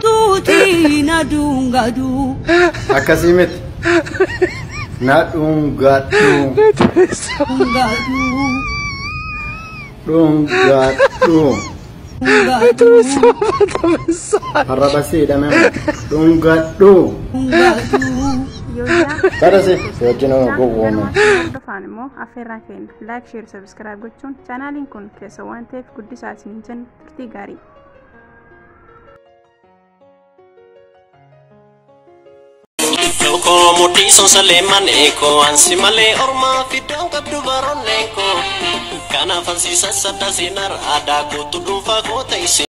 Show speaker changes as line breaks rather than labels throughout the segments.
tuti nadungadu
Akasimit nadungadu
ngadu
dungadu
ngadu
harabasi damem dungadu Tarasi wajjina gogooma
Faanimo afeerraa keenya like share subscribe gochuun chaanaaliin kun keessa waan ta'eef guddisaa isiniin jenna turtii gaarii.
Loko mudi son saleman eko ansi male orma fidon kabdu baron eko kana fansi sasada sinar ada ko tudufa ko taisi.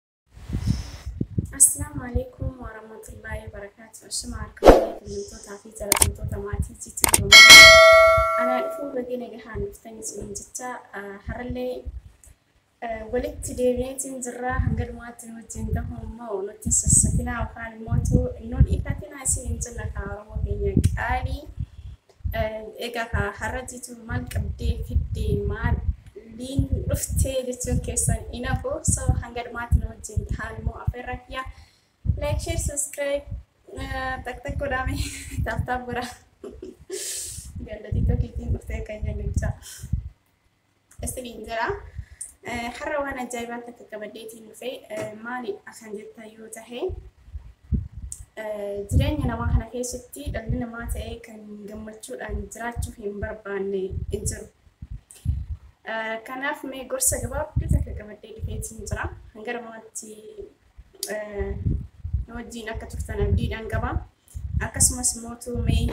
Assalamu alaikum warahmatullahi wabarakatuh. Assalamualaikum warahmatullahi wabarakatuh. Ana ifu bagine gahan ftani sin jitta haralle ولكت ديريتين زرا هنقدر ما تنوتين دهم ما ونوتين سسكنا وكان موتو إنون إكاتنا سين جل كارو بينك آلي إيجا كهرجتو مال كبدي فيدي مال لين رفتي جتو كيسان إنافو سو هنقدر ما تنوتين دهم مو أفرقيا like share subscribe tak tak kodame tap tap bura ganda dito kitin ufte kanya nunca este binjara حرة وانا جايباتك كبديتي نفي مالي أخان جبتا يوتاهي جرين ينا واحنا كي ستي لأننا ما تأي كان جمتشو أن جراتشو في مبرباني إنجر كان أف مي قرصة جباب بيتك كبديتي في تنجرا هنجر ما تي نوجينا كتفتنا بديد أنجبا أكسم سموتو مي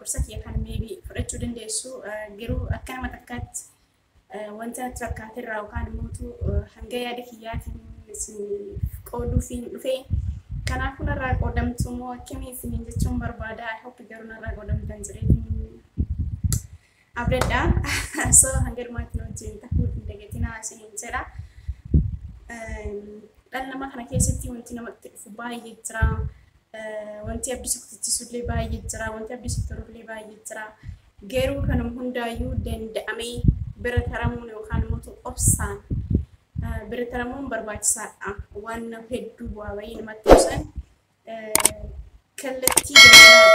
قرصة كي كان ميبي فرشو دندسو جرو أكان متكات wanta trakkatirraa yookaan immoo hanga yaada kiyyaatiin isin qooduu fi dhufee kanaaf narraa qoodamtu immoo akkamii isiniin jechuun barbaada. I hope garuu narraa qoodamtan jireetiin abdadha. So hanga dhumaatti wajjin ta'uu hin dagatinaa isiniin jedha. Dhala namaa kana keessatti wanti namatti dhufu baay'ee jira. Wanti abdii kutichiisullee baay'ee jira. Wanti abdii turullee baay'ee jira. Garuu kanuma hundaayyuu danda'amee برترامون وخان موتو أفسان برترامون برباج ساعة وانا هدو وابين ما توصل كلتي جمالات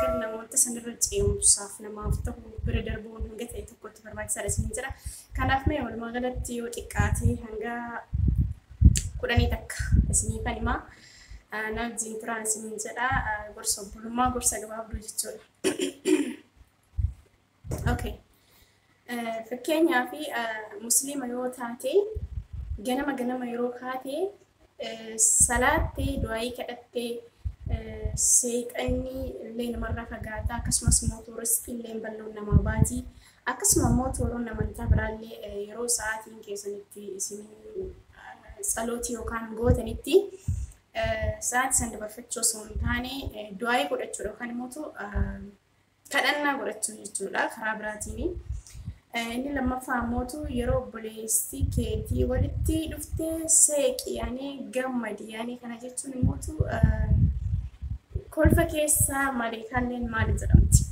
كرنا مونتسن الرجيم صافنا ما فتحوا بردربون هنجت أي تقول برباج ساعة سنجرا كان أفمي أول ما غلطتي وتكاتي هنجا كوراني تك اسمي فانيما نازين تران سنجرا قرصة بلوما قرصة جواب رجيتول أوكي فكينيا في مسلمة يوتاتي جنما يروكاتي صلاتي دعائي كأتي سيك أني لين مرة فقاتا كسمس موتورس لين بلونا ما باتي أكسم موتورنا من تبرالي يرو ساعتي كيسنتي اسمي صلوتي وكان غوتنتي ساعت سند برفتشو سونتاني دعائي قدتشو كان موتو كأننا قدتشو يجولا خرابراتيني إني لما فهمتوا يروح بوليستي كيتي ولدتي لفتي سيك يعني جمد يعني كان جتوني موتو كل فكيسة مالي كان لين مالي زرمتي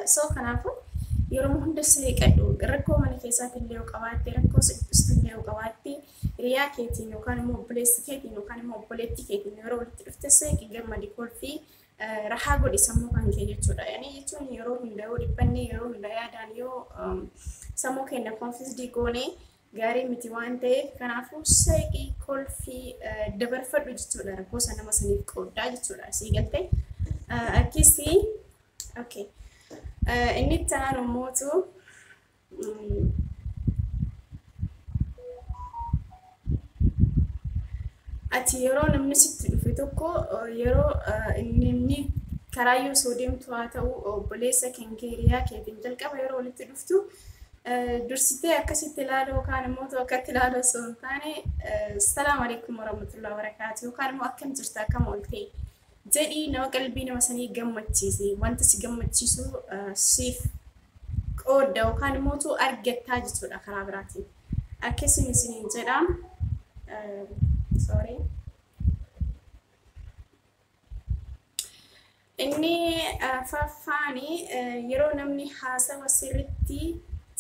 سو كنافو يروح مهندس هيك أدو ركو من كيسات اللي وقواتي ركو سجست اللي وقواتي ريا كيتي نو كان مو بوليستي كيتي نو كان مو بوليتي كيتي يروح لفتي سيك جمد كل فيه رحاقو دي سمو كان كي يجودا يعني يجون يروح نداو دي بني يروح ندايا دانيو سمو كي نفنفس دي قوني غاري متوانتي كنافو سيكي كل في دبر فرد جتودا ركو سانا مسانيف قودا جتودا سيغلتي أكيسي أوكي إني تانو موتو ati yeroo namni sitti dhufe tokko yeroo inni karaayyuu soodimtu haa ta'u obboleessa kenkeeriyaa keetiin jalqaba yeroo walitti dhuftu dursitee akkasitti ilaaluu yookaan immoo akkatti ilaaluu osoo hin taane salaamu alaikum warahmatullahi wabarakaatuh yookaan immoo akkam jirta akkam oolte jedhii nama qalbii nama sanii gammachiise wanta si gammachiisu siif qooda yookaan immoo argattaa jechuudha karaa biraatiin akkasiin isiniin jedha. Sorry. Inni faffani yeroo namni haasawa sirriitti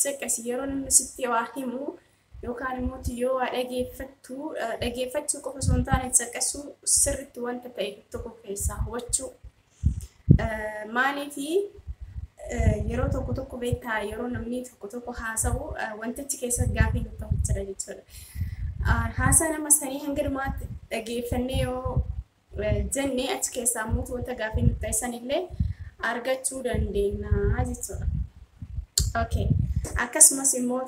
sekkasi yeroo namni sitti waa himu yookaan immoo yoo dhageeffachuu qofa osoo hin taane caqasuu sirriitti wanta ta'e tokko keessaa hubachuu maaliifi yeroo tokko beektaa yeroo namni tokko haasa'u wantichi keessa gaafii nutti ta'u jechuudha. Haasaa nama sanii hanga dhumaatti dhageeffannee yoo jennee achi keessaa muutu wanta gaafii nutti ta'isan illee argachuu dandeenya jechuudha. Okay. Akkasumas immoo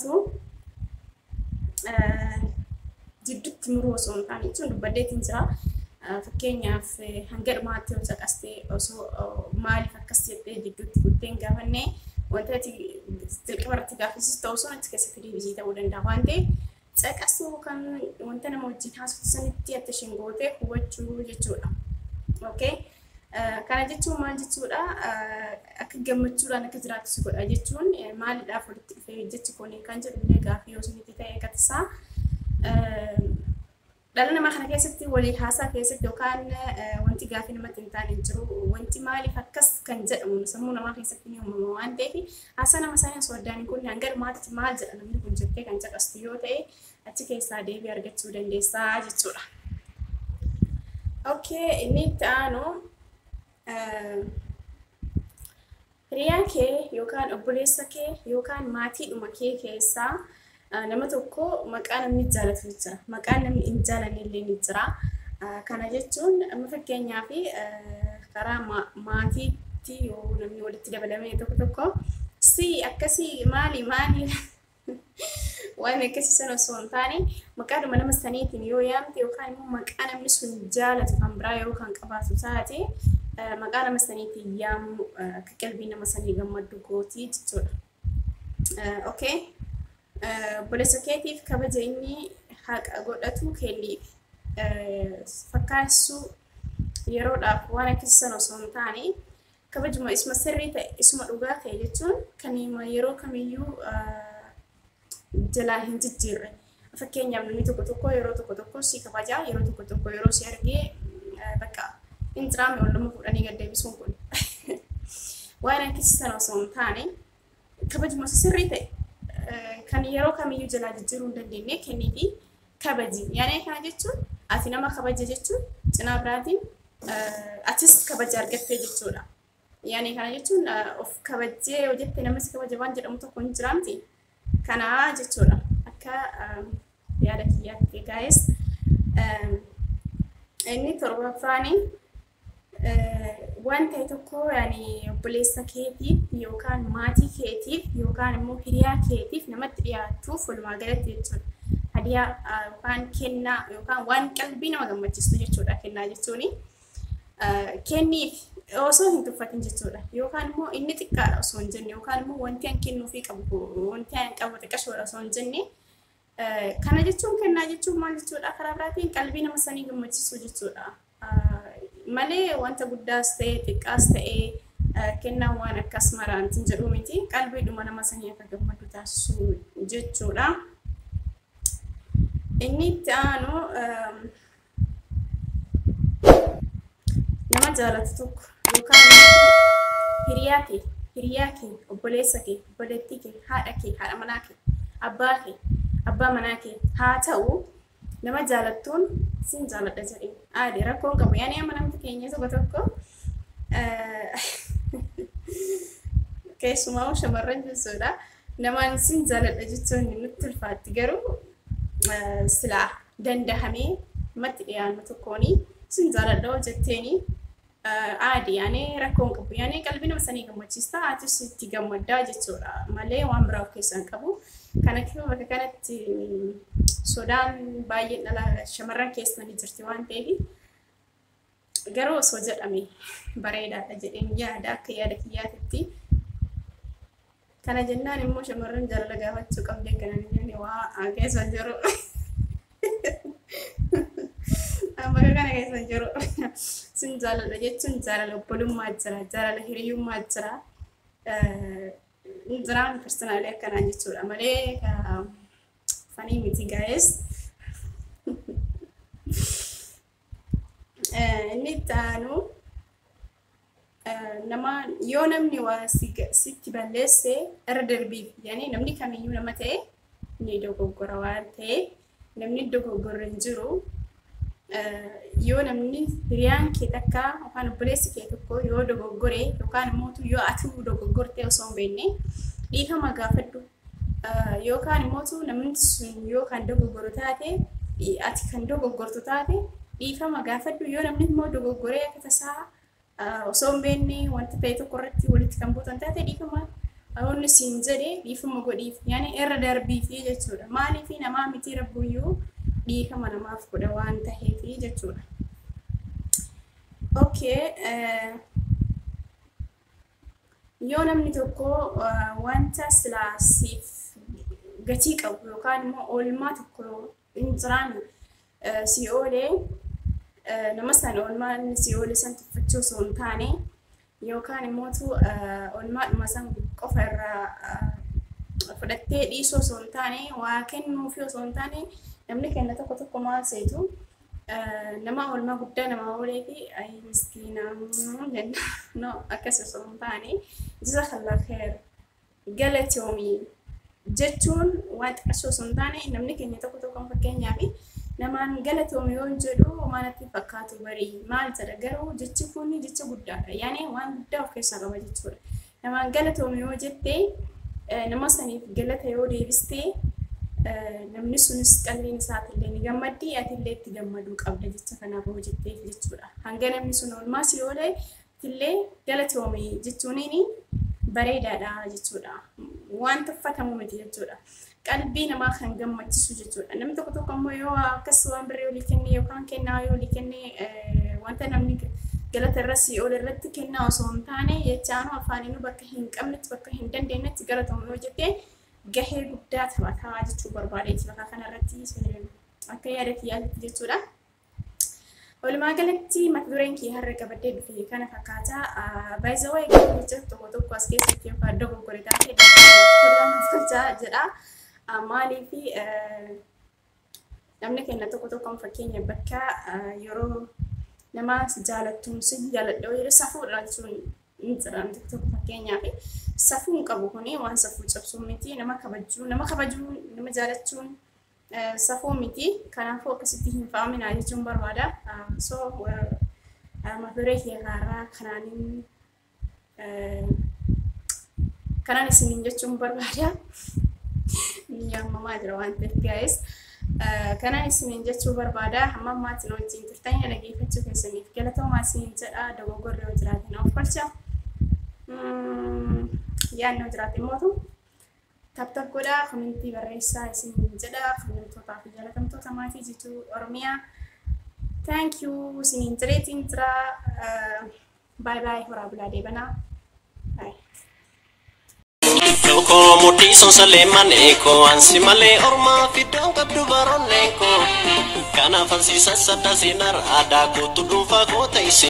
jidduutti muruu osoo hin taane jechuun dubbaddeetiin jira. Fakkeenyaaf hanga dhumaatti yoo caqastee osoo maaliif akkas jettee jidduutti guddeen gaafannee wanta ati jalqabarratti gaaffisus ta'uu sun achi keessatti deebisii ta'uu danda'a waan ta'eef caqasuu kan wanta nama wajjin haasoftu sanitti akka isheen gootee hubachuu jechuudha. Okay. Kana jechuun maal jechuudha akka gammachuudhaan akka jiraattu si godha jechuun maaliidhaaf walitti dhufee jechi koonii kan jedhu gaafii yoo isinitti ta'e gatisaa dhala namaa kana keessatti walii haasaa keessatti yookaan wanti gaafii namatti hin taane jiru wanti maaliif akkas kan jedhamu sammuu namaa keessatti ni uumama waan ta'eef haasaa nama isaanii osoo addaan kun hanga dhumaatti maal jedha namni kun jettee kan caqastu yoo ta'e achi keessaa deebii argachuu dandeessaa jechuudha. Okay, inni itti aanu hiriyaa kee yookaan obboleessa kee yookaan maatiidhuma kee keessaa nama tokko maqaa namni jaalatu jira. Maqaa namni hin jaalanne illee ni jira. Kana jechuun amma fakkeenyaaf karaa maatiitti yoo namni walitti dabalamee tokko si akkasii maali waan akkasii sana osoo hin taane maqaadhuma nama saniitiin yoo yaamte yookaan immoo maqaa namni sun jaalatu kan biraa yoo kan qabaatu taate maqaa nama saniitiin yaamu akka qalbii nama sanii gammadu gootii jechuudha. Okay. Obboleessa keetiif kabaja inni haqa godhatu kenniif. Fakkaasuu yeroodhaaf waan akkasii sana osoo hin taane kabajuma isuma sirrii ta'e isuma dhugaa ta'e jechuun kan yeroo kamiyyuu jalaa hin jijjiirre. Fakkeenyaaf namni tokko yeroo tokko si kabajaa yeroo tokko yeroo si argee bakka intiraame walluma fuudhanii gad deebisuun kun waan akkasii sana osoo hin taane kabajuma sirrii ta'e kan yeroo kamiyyuu jalaa jijjiiruu hin dandeenye kenniifi kabaji. Yaani kana jechuun ati nama kabaja jechuun cinaa biraatiin atis kabaja argattee jechuudha. Yaani kana jechuun of kabajee hojjettee nama si kabaja waan jedhamu tokko hin jiraamti. Kana jechuudha. Akka yaada kiyyaatti guys. Inni torbaffaani waan ta'e tokko yaani obboleessa keetiif yookaan maatii keetiif yookaan immoo hiriyaa keetiif namatti dhiyaatuuf walumaa galatti jechuudha. Hadiyaa yookaan kennaa yookaan waan qalbii nama gammachiistu jechuudha. Kennaa jechuuni kenniif osoo hin tuffatin jechuudha. Yookaan immoo inni xiqqaadha osoo hin jenne yookaan immoo wanti an kennuufii qabu wanti an qabu xiqqashoodha osoo hin jenne kana jechuun kennaa jechuun maal jechuudha karaa biraatiin qalbii nama sanii gammachiisuu jechuudha. Malee wanta guddaas ta'e xiqqaas ta'e kennaa waan akkas maraantiin jedhu miti qalbiidhuma nama sanii akka gammadu taasisuu jechuudha. Inni itti aanu nama jaalatu tokko yookaan hiriyaa kee, obboleessa kee, obboleettii kee, haadha kee, haadha manaa kee, abbaa manaa kee haa ta'u nama jaalattuun sin jaaladha jedhee aadee rakkoon qabu. Yaani amma namni keenya tokko keessumaa shamarran jechuudha. Namaan sin jaaladha jechuun nutti ulfaatti garuu silaa dandahamee matti dhiyaannu tokkooni sin jaaladha hojjetteeni aadee yaani rakkoon qabu. Yaani qalbii nama sanii gammachiista atis itti gammaddaa jechuudha malee waan biraa of keessaa qabu. Kana keessaa bakka kanatti sodaan baay'ee dhala shamarran keessa ni jirti waan ta'eef garuu osoo jedhame bareedaadha jedheen yaada akka yaada kiyyaatitti. Kana jennaan immoo shamarran jaalala gaafachuu qabdee kana ni waa keessa jiru. Amma kana keessa jiru. Sin jaalala jechuun jaalala obbolummaa jira, jaalala hiriyyummaa jira. Injiraan personaalee akkanaa jechuudha malee funny miti guys. Inni itti aanu nama yoo namni waa sitti balleesse irra darbiif yaani namni kamiyyuu nama ta'e ni dogoggora waan ta'eef namni dogoggorre hin jiru. Yoo namni hiriyaan kee takka yookaan obboleessi kee tokko yoo dogoggore yookaan immoo yoo ati dogoggortee osoo hin beekne dhiifama gaafadhu. Yookaan immoo namni sun yoo kan dogoggoru taate ati kan dogoggortu taate dhiifama gaafadhu. Yoo namni immoo dogoggoree akka tasaa osoo hin beekne wanta ta'e tokko irratti walitti kan buutan taate dhiifama onni siin jedhee dhiifama godhiif. Yaani irra darbiifi jechuudha. Maaliif namaa miti rabbuyyuu dhiifama namaaf godha waan ta'eefi jechuudha. Okay, yoo namni tokko wanta silaasiif gatii qabu yookaan immoo oolmaa tokko hin jiraanne si oolee nama sana oolmaan si oolee san tuffachuu osoo hin taane yookaan immoo oolmaadhuma san qofa irraa fudhattee dhiisuu osoo hin taane waa kennuufi osoo hin taane namni kenna tokko maal seetu nama oolmaa guddaa nama oolee fi ay miskiina jenna no akkas osoo hin taane jazakallah khair galatoomii jechuun waan xiqqoo osoo hin taane namni keenya tokko fakkeenyaaf namaan galatoomii yoo jedhu maalitti fakkaatu barii maal jedha garuu jechi kun jecha guddaadha. Yaani waan guddaa of keessaa qaba jechuudha. Namaan galatoomii yoo jettee nama saniif galata yoo deebistee namni sunis qalbiin isaatiillee ni gammaddi atillee itti gammaduu qabda jecha kanaaf yoo jetteef jechuudha. Hanga namni sun oolmaa si oolee illee galatoomii jechuuniin bareedaadha jechuudha. Waan tuffatamu miti jechuudha. Qalbii namaa kan gammachiisu jechuudha. Namni tokko immoo yoo akkas waan birrii olii kennee yookaan kennaa yoo olii kennee wanta namni galata irra si oole irratti kennaa osoo hin taane jechaanu afaaniin bakka hin qabnetti bakka hin dandeenyetti galatoomuu yoo jettee gahee guddaa taphataa jechuu barbaadeeti bakka kanarratti akka yaadatti jechuudha. Walumaa galatti mata dureen kee har'a qabattee dhufe kana fakkaata. By the way jecha tokko as keessatti yookaan dogoggore taatee godhaan of galchaa jedha. Maaliif namni keenya tokko fakkeenya bakka yeroo nama jaalattuun si jaaladhu yeroo safuudha jechuun hin jiran tokko fakkeenyaaf safuun qabu kuni waan safuu cabsuu miti nama kabajuu nama jaalachuun safuu miti kanaafuu akkasitti hin faaminaa jechuun barbaada. So mata duree kee irraa kanaan isiniin jechuun barbaada. Mama jira waan ta'eef guys kanaan isiniin jechuu barbaada. Hamma maatiin wajjin turtanii dhaggeeffachuu keessaniif galatoomaa isiniin jedha. Dogoggorri yoo jiraate naaf kolcha yaadnoo jiraate mootu tap godhaa komentii barreessaa isiniin jedha. Kabajamtootaa fi jaalatamtoota maatii jituu Oromiyaa thank you isiniin jireetiin jira. Bye bye horaa bulaa deebanaa. Bye.
Loko mudi son saleman eko ansi male orma fidong kabdu baron eko kana fansi sasada sinar ada kutu dumfa kota isi